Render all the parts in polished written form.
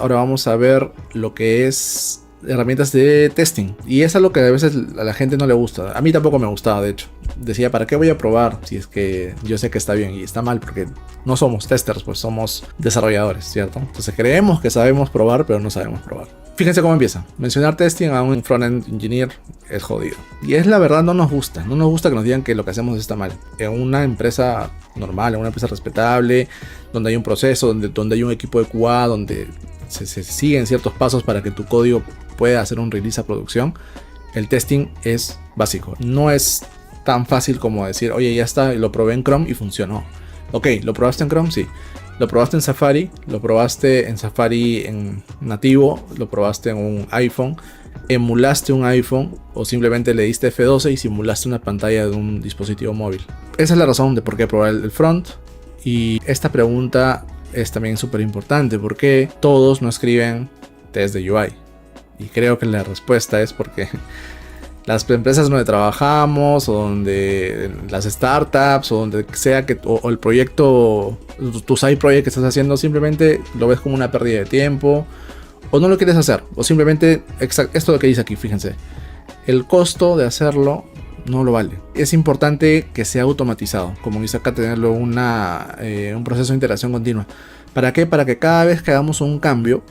Ahora vamos a ver lo que es herramientas de testing. Y es algo que a veces a la gente no le gusta. A mí tampoco me gustaba, de hecho. Decía, ¿para qué voy a probar si es que yo sé que está bien? Y está mal porque no somos testers, pues somos desarrolladores, ¿cierto? Entonces creemos que sabemos probar, pero no sabemos probar. Fíjense cómo empieza. Mencionar testing a un front-end engineer es jodido. Y es la verdad, no nos gusta. No nos gusta que nos digan que lo que hacemos está mal. En una empresa normal, en una empresa respetable, donde hay un proceso, donde hay un equipo de QA, donde se siguen ciertos pasos para que tu código pueda hacer un release a producción, el testing es básico. No es tan fácil como decir, oye, ya está, lo probé en Chrome y funcionó. Ok, ¿lo probaste en Chrome? Sí. ¿Lo probaste en Safari? ¿Lo probaste en Safari en nativo? ¿Lo probaste en un iPhone? ¿Emulaste un iPhone? ¿O simplemente le diste F12 y simulaste una pantalla de un dispositivo móvil? Esa es la razón de por qué probar el front. Y esta pregunta es también súper importante, porque todos no escriben test de UI. Y creo que la respuesta es porque las empresas donde trabajamos, o donde las startups, o donde sea que, o el proyecto, tu side project que estás haciendo, simplemente lo ves como una pérdida de tiempo, o no lo quieres hacer, o simplemente, esto lo que dice aquí, fíjense, el costo de hacerlo no lo vale. Es importante que sea automatizado, como dice acá, tenerlo un proceso de integración continua. ¿Para qué? Para que cada vez que hagamos un cambio,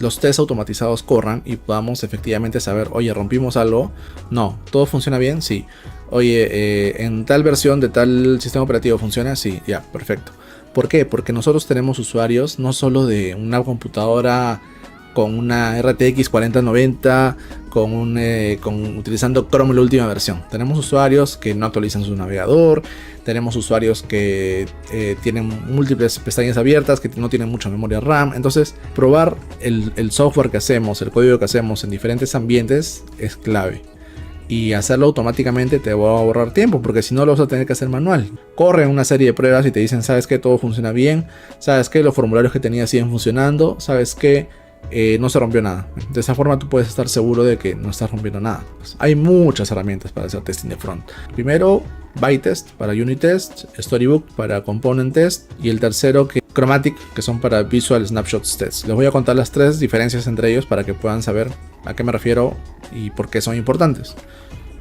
los tests automatizados corran y podamos efectivamente saber, oye, rompimos algo, no, todo funciona bien, sí, oye, en tal versión de tal sistema operativo funciona, sí, ya, perfecto. ¿Por qué? Porque nosotros tenemos usuarios no solo de una computadora con una RTX 4090, utilizando Chrome la última versión. Tenemos usuarios que no actualizan su navegador, tenemos usuarios que tienen múltiples pestañas abiertas, que no tienen mucha memoria RAM. Entonces, probar el software que hacemos, el código que hacemos en diferentes ambientes es clave. Y hacerlo automáticamente te va a ahorrar tiempo, porque si no lo vas a tener que hacer manual. Corren una serie de pruebas y te dicen, ¿sabes qué? Todo funciona bien. ¿Sabes qué? Los formularios que tenías siguen funcionando. ¿Sabes qué? No se rompió nada. De esa forma tú puedes estar seguro de que no estás rompiendo nada. Pues hay muchas herramientas para hacer testing de front. Primero, Bytest para unit test, Storybook para component test, y el tercero, que Chromatic, que son para Visual Snapshots Test. Les voy a contar las tres diferencias entre ellos para que puedan saber a qué me refiero y por qué son importantes.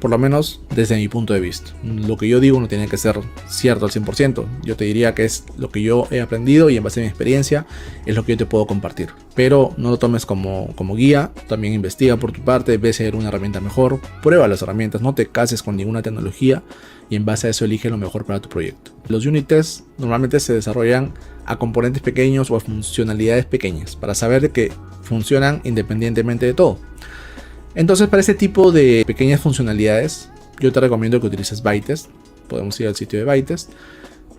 Por lo menos desde mi punto de vista. Lo que yo digo no tiene que ser cierto al 100%. Yo te diría que es lo que yo he aprendido y en base a mi experiencia es lo que yo te puedo compartir. Pero no lo tomes como guía. También investiga por tu parte, ve si hay una herramienta mejor. Prueba las herramientas, no te cases con ninguna tecnología y en base a eso elige lo mejor para tu proyecto. Los unit tests normalmente se desarrollan a componentes pequeños o a funcionalidades pequeñas para saber que funcionan independientemente de todo. Entonces, para este tipo de pequeñas funcionalidades, yo te recomiendo que utilices Bytest. Podemos ir al sitio de Bytest.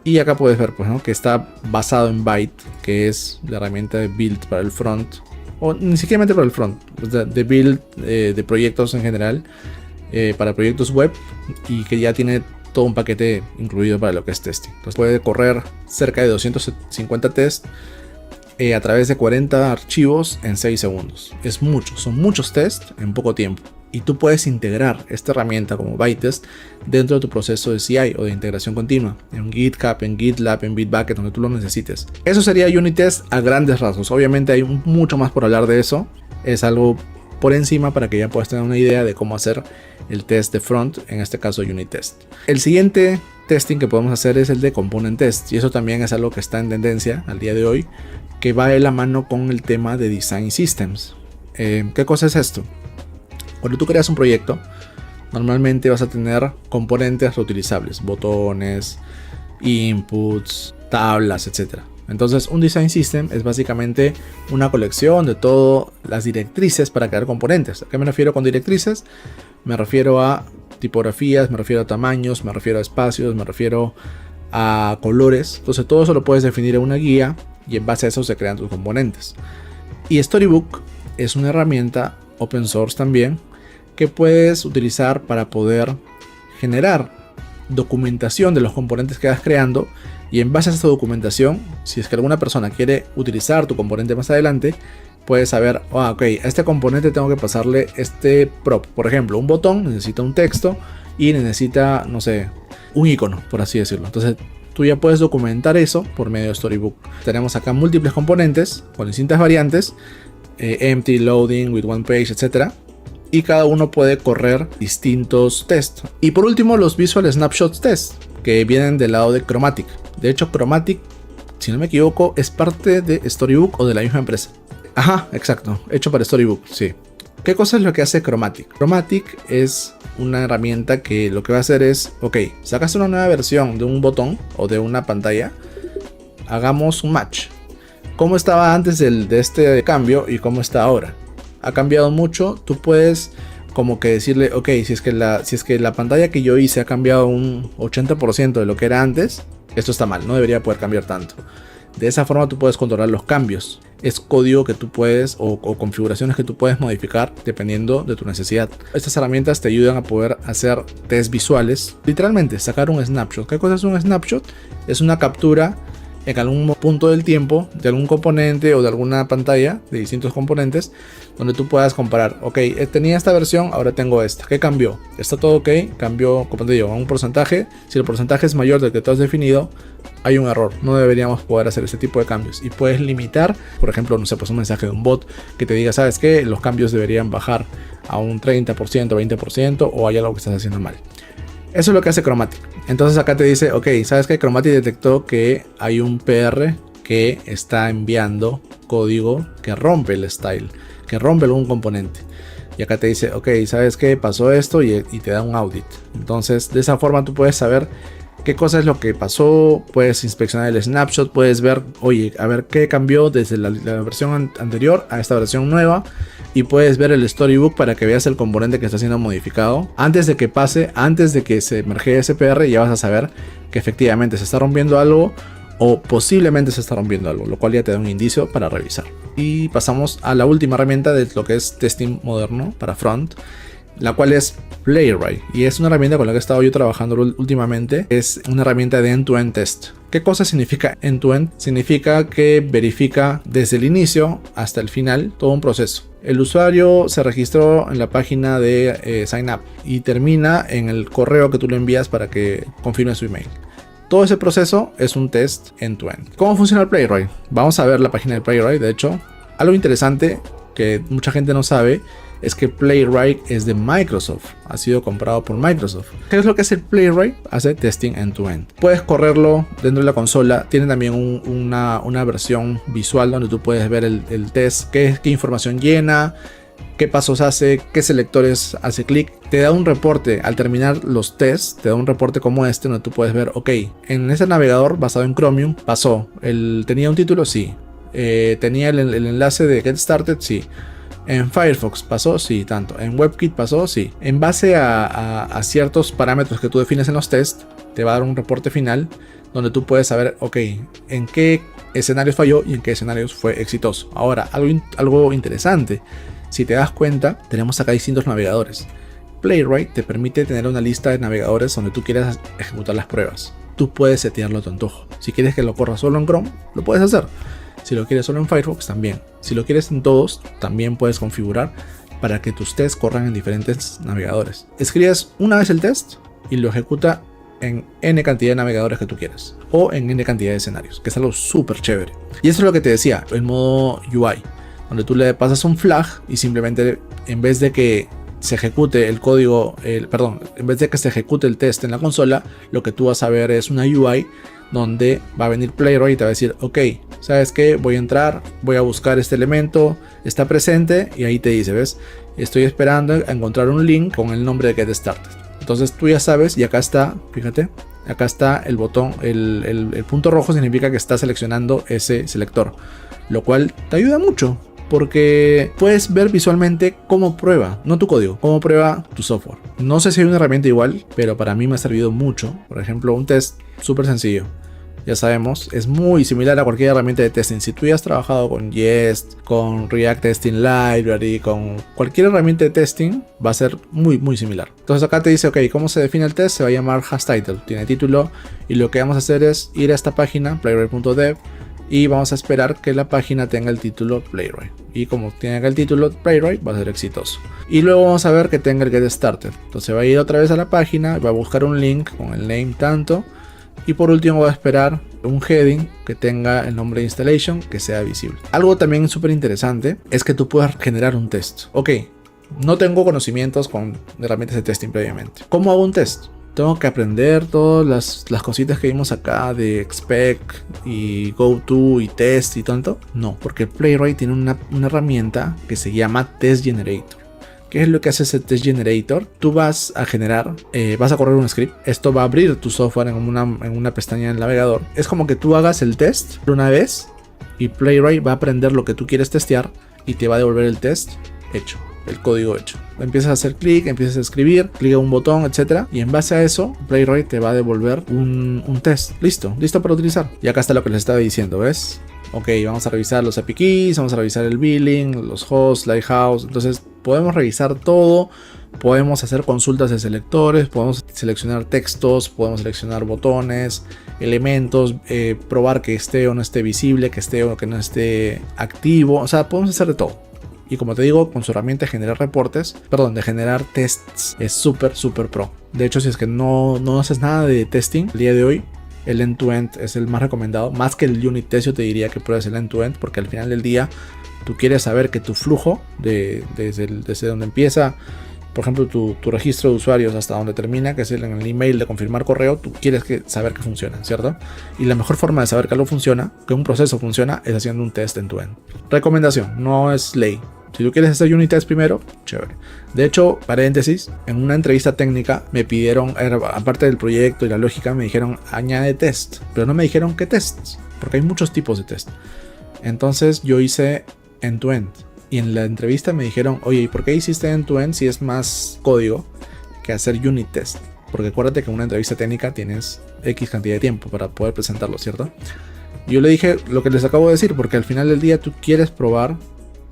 Y acá puedes ver, pues, ¿no?, que está basado en Byte, que es la herramienta de build para el front. O ni siquiera para el front, pues de build de proyectos en general, para proyectos web. Y que ya tiene todo un paquete incluido para lo que es testing. Entonces puede correr cerca de 250 tests a través de 40 archivos en 6 segundos. Es mucho, son muchos tests en poco tiempo. Y tú puedes integrar esta herramienta como Bytest dentro de tu proceso de CI o de integración continua, en GitHub, en GitLab, en Bitbucket, donde tú lo necesites. Eso sería unit test a grandes rasgos. Obviamente hay mucho más por hablar de eso. Es algo por encima para que ya puedas tener una idea de cómo hacer el test de front, en este caso unit test. El siguiente testing que podemos hacer es el de component test, y eso también es algo que está en tendencia al día de hoy, que va de la mano con el tema de design systems. ¿Qué cosa es esto? Cuando tú creas un proyecto, normalmente vas a tener componentes reutilizables, botones, inputs, tablas, etc. Entonces, un design system es básicamente una colección de todas las directrices para crear componentes. ¿A qué me refiero con directrices? Me refiero a tipografías, me refiero a tamaños, me refiero a espacios, me refiero a colores. Entonces, todo eso lo puedes definir en una guía y en base a eso se crean tus componentes. Y Storybook es una herramienta open source también que puedes utilizar para poder generar documentación de los componentes que vas creando, y en base a esta documentación, si es que alguna persona quiere utilizar tu componente más adelante, puedes saber, ok, a este componente tengo que pasarle este prop. Por ejemplo, un botón necesita un texto y necesita, no sé, un icono, por así decirlo. Entonces tú ya puedes documentar eso por medio de Storybook. Tenemos acá múltiples componentes con distintas variantes, empty, loading, with one page, etc. Y cada uno puede correr distintos tests. Y por último, los Visual Snapshots Test, que vienen del lado de Chromatic. De hecho, Chromatic, si no me equivoco, es parte de Storybook o de la misma empresa. Ajá, exacto, hecho para Storybook, sí. ¿Qué cosa es lo que hace Chromatic? Chromatic es una herramienta que lo que va a hacer es, ok, sacas una nueva versión de un botón o de una pantalla, hagamos un match. ¿Cómo estaba antes de este cambio y cómo está ahora? Ha cambiado mucho, tú puedes como que decirle, ok, si es que la pantalla que yo hice ha cambiado un 80% de lo que era antes, esto está mal, no debería poder cambiar tanto. De esa forma tú puedes controlar los cambios. Es código que tú puedes o configuraciones que tú puedes modificar dependiendo de tu necesidad. Estas herramientas te ayudan a poder hacer test visuales. Literalmente sacar un snapshot. ¿Qué cosa es un snapshot? Es una captura en algún punto del tiempo de algún componente o de alguna pantalla de distintos componentes donde tú puedas comparar. Ok, tenía esta versión, ahora tengo esta. ¿Qué cambió? ¿Está todo ok? Cambió, como te digo, a un porcentaje. Si el porcentaje es mayor del que tú has definido, hay un error. No deberíamos poder hacer este tipo de cambios. Y puedes limitar, por ejemplo, no sé, pues un mensaje de un bot que te diga, ¿sabes qué? Los cambios deberían bajar a un 30%, 20% o hay algo que estás haciendo mal. Eso es lo que hace Chromatic. Entonces acá te dice, ok, ¿sabes qué? Chromatic detectó que hay un PR que está enviando código que rompe el style, que rompe algún componente. Y acá te dice, ok, ¿sabes qué? Pasó esto y te da un audit. Entonces de esa forma tú puedes saber qué cosa es lo que pasó, puedes inspeccionar el snapshot, puedes ver, oye, a ver qué cambió desde la versión anterior a esta versión nueva. Y puedes ver el Storybook para que veas el componente que está siendo modificado. Antes de que pase, antes de que se mergee ese PR, ya vas a saber que efectivamente se está rompiendo algo o posiblemente se está rompiendo algo, lo cual ya te da un indicio para revisar. Y pasamos a la última herramienta de lo que es testing moderno para front, la cual es Playwright, y es una herramienta con la que he estado yo trabajando últimamente. Es una herramienta de end-to-end test. ¿Qué cosa significa end-to-end? Significa que verifica desde el inicio hasta el final todo un proceso. El usuario se registró en la página de Sign Up y termina en el correo que tú le envías para que confirme su email. Todo ese proceso es un test end-to-end. ¿Cómo funciona el Playwright? Vamos a ver la página de Playwright. De hecho, algo interesante que mucha gente no sabe es que Playwright es de Microsoft, ha sido comprado por Microsoft. ¿Qué es lo que hace Playwright? Hace testing end-to-end. Puedes correrlo dentro de la consola, tiene también una versión visual donde tú puedes ver el test, qué información llena, qué pasos hace, qué selectores hace clic. Te da un reporte al terminar los tests, te da un reporte como este donde tú puedes ver, ok, en ese navegador basado en Chromium pasó, ¿tenía un título? Sí. ¿Tenía el enlace de Get Started? Sí. En Firefox pasó, sí, tanto. En WebKit pasó, sí. En base a ciertos parámetros que tú defines en los tests, te va a dar un reporte final donde tú puedes saber, ok, en qué escenarios falló y en qué escenarios fue exitoso. Ahora, algo interesante, si te das cuenta, tenemos acá distintos navegadores. Playwright te permite tener una lista de navegadores donde tú quieras ejecutar las pruebas. Tú puedes setearlo a tu antojo. Si quieres que lo corra solo en Chrome, lo puedes hacer. Si lo quieres solo en Firefox, también. Si lo quieres en todos, también puedes configurar para que tus tests corran en diferentes navegadores. Escribes una vez el test y lo ejecuta en N cantidad de navegadores que tú quieras. O en N cantidad de escenarios, que es algo súper chévere. Y eso es lo que te decía, el modo UI, donde tú le pasas un flag y simplemente en vez de que se ejecute el código, en vez de que se ejecute el test en la consola, lo que tú vas a ver es una UI donde va a venir Playwright y te va a decir, ok, ¿sabes qué? Voy a entrar, voy a buscar este elemento, está presente, y ahí te dice, ¿ves? Estoy esperando a encontrar un link con el nombre de Get Started. Entonces tú ya sabes, y acá está, fíjate, acá está el botón, el punto rojo significa que está seleccionando ese selector, lo cual te ayuda mucho, porque puedes ver visualmente cómo prueba, no tu código, cómo prueba tu software. No sé si hay una herramienta igual, pero para mí me ha servido mucho. Por ejemplo, un test súper sencillo. Ya sabemos, es muy similar a cualquier herramienta de testing. Si tú ya has trabajado con Jest, con React Testing Library, con cualquier herramienta de testing, va a ser muy similar. Entonces acá te dice, ok, ¿cómo se define el test? Se va a llamar hasTitle, tiene título, y lo que vamos a hacer es ir a esta página, playwright.dev, y vamos a esperar que la página tenga el título Playwright. Y como tiene el título Playwright, va a ser exitoso. Y luego vamos a ver que tenga el Get Started. Entonces va a ir otra vez a la página, va a buscar un link con el name tanto, Y por último voy a esperar un heading que tenga el nombre de installation que sea visible. Algo también súper interesante es que tú puedas generar un test. Ok, no tengo conocimientos con herramientas de testing previamente. ¿Cómo hago un test? Tengo que aprender todas las cositas que vimos acá de expect y goto y test y tanto. No, porque Playwright tiene una herramienta que se llama Test Generator. ¿Qué es lo que hace ese Test Generator? Tú vas a generar, vas a correr un script. Esto va a abrir tu software en una pestaña en el navegador. Es como que tú hagas el test una vez y Playwright va a aprender lo que tú quieres testear y te va a devolver el test hecho, el código hecho. Empiezas a hacer clic, empiezas a escribir, clica un botón, etc. Y en base a eso, Playwright te va a devolver un test. Listo para utilizar. Y acá está lo que les estaba diciendo, ¿ves? Ok, vamos a revisar los API keys, vamos a revisar el billing, los hosts, Lighthouse. Entonces podemos revisar todo, podemos hacer consultas de selectores, podemos seleccionar textos, podemos seleccionar botones, elementos, probar que esté o no esté visible, que esté o que no esté activo. O sea, podemos hacer de todo. Y como te digo, con su herramienta de generar tests es súper pro. De hecho, si es que no haces nada de testing el día de hoy, el end-to-end es el más recomendado. Más que el unit test, yo te diría que pruebes el end-to-end, porque al final del día tú quieres saber que tu flujo desde donde empieza, por ejemplo, tu registro de usuarios hasta donde termina, que es en el email de confirmar correo, tú quieres saber que funciona, ¿cierto? Y la mejor forma de saber que algo funciona, que un proceso funciona, es haciendo un test end-to-end. Recomendación, no es ley. Si tú quieres hacer unit test primero, chévere. De hecho, paréntesis, en una entrevista técnica me pidieron, aparte del proyecto y la lógica, me dijeron añade test, pero no me dijeron qué tests, porque hay muchos tipos de test. Entonces yo hice end-to-end. Y en la entrevista me dijeron, oye, ¿y por qué hiciste end-to-end si es más código que hacer unit test? Porque acuérdate que en una entrevista técnica tienes X cantidad de tiempo para poder presentarlo, ¿cierto? Yo le dije lo que les acabo de decir, porque al final del día tú quieres probar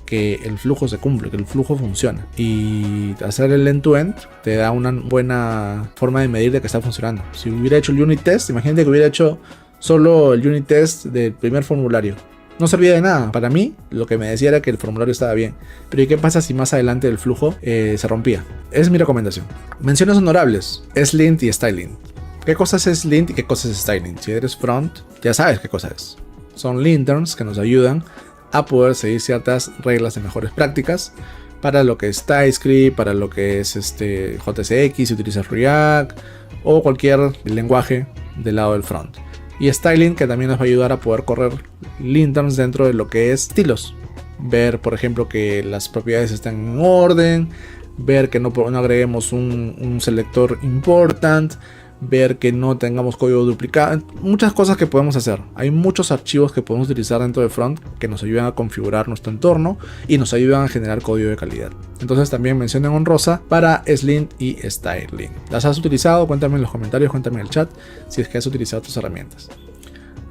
que el flujo se cumple, que el flujo funciona. Y hacer el end-to-end te da una buena forma de medir de que está funcionando. Si hubiera hecho el unit test, imagínate que hubiera hecho solo el unit test del primer formulario. No servía de nada. Para mí, lo que me decía era que el formulario estaba bien. Pero ¿y qué pasa si más adelante el flujo se rompía? Es mi recomendación. Menciones honorables: Slint y Styling. ¿Qué cosa es Slint y qué cosa es Styling? Si eres front, ya sabes qué cosa es. Son linterns que nos ayudan a poder seguir ciertas reglas de mejores prácticas para lo que es TypeScript, para lo que es JSX, si utilizas React o cualquier lenguaje del lado del front. Y Styling, que también nos va a ayudar a poder correr linterns dentro de lo que es estilos. Ver, por ejemplo, que las propiedades estén en orden, ver que no agreguemos un selector important, ver que no tengamos código duplicado, muchas cosas que podemos hacer. Hay muchos archivos que podemos utilizar dentro de front que nos ayudan a configurar nuestro entorno y nos ayudan a generar código de calidad. Entonces también mencionen honrosa para Slint y Styling. ¿Las has utilizado? Cuéntame en los comentarios, cuéntame en el chat si es que has utilizado tus herramientas.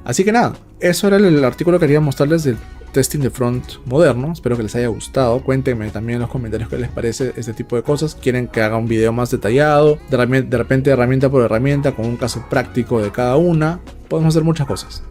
Así que nada, eso era el artículo que quería mostrarles del testing de front moderno. Espero que les haya gustado. Cuéntenme también en los comentarios qué les parece este tipo de cosas. ¿Quieren que haga un video más detallado? De repente herramienta por herramienta con un caso práctico de cada una. Podemos hacer muchas cosas.